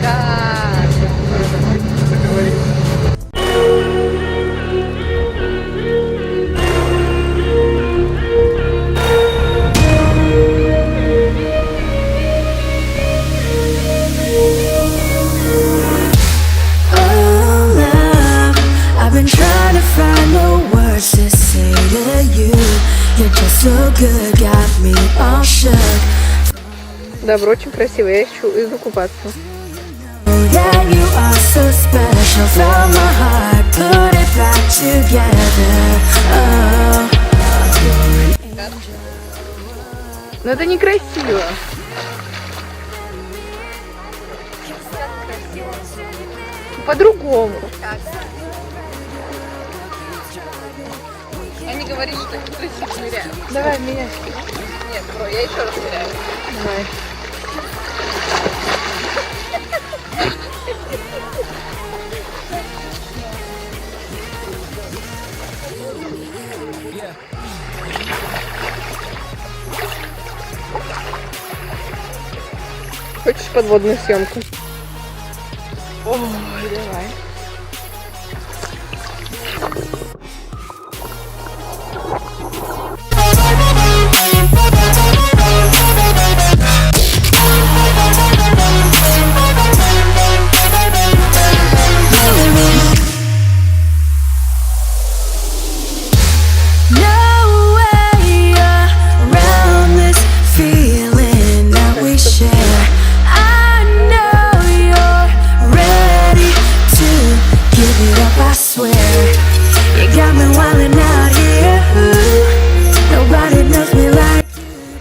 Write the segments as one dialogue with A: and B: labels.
A: Пока! Добро, очень красиво, я иду купаться. Но это некрасиво. По-другому. Они говорят, что красиво ныряют. Давай, меня. Нет, бро, я еще раз ныряю. Давай. Хочешь подводную съемку? Ой, давай.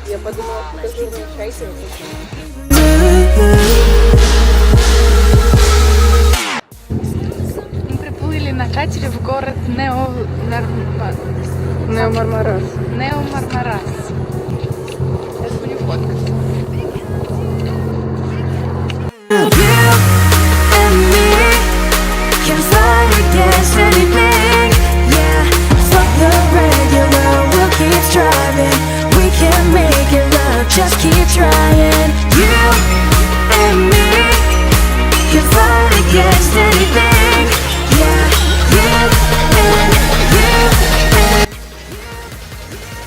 A: Я подумала, покажу мне чайки. Мы приплыли на катере в город Неомармарас. Сейчас будем фоткаться.
B: Just keep trying. You and me can fight against anything. Yeah, you and you and...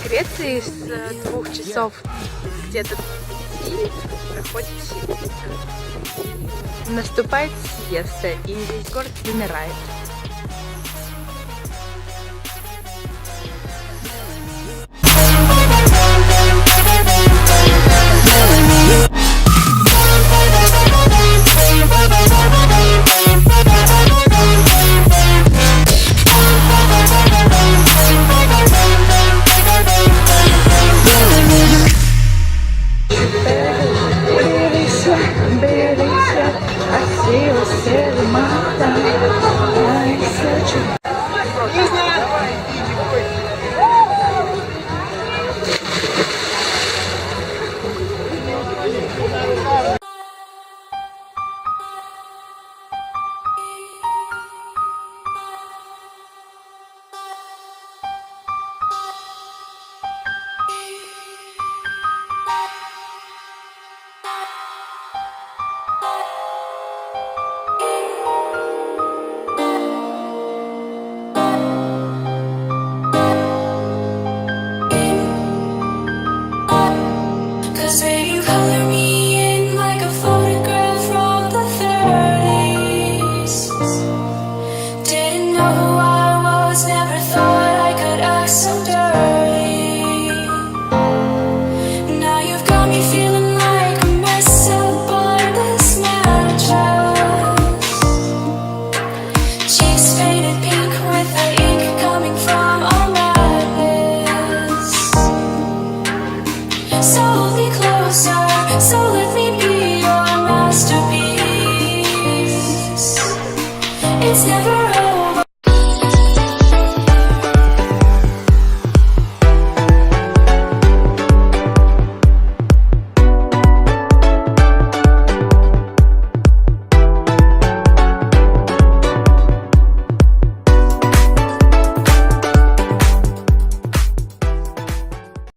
A: В Греции с 2 часов где-то проходит сиеста. Наступает сиеста, и весь город вымирает.
B: It's never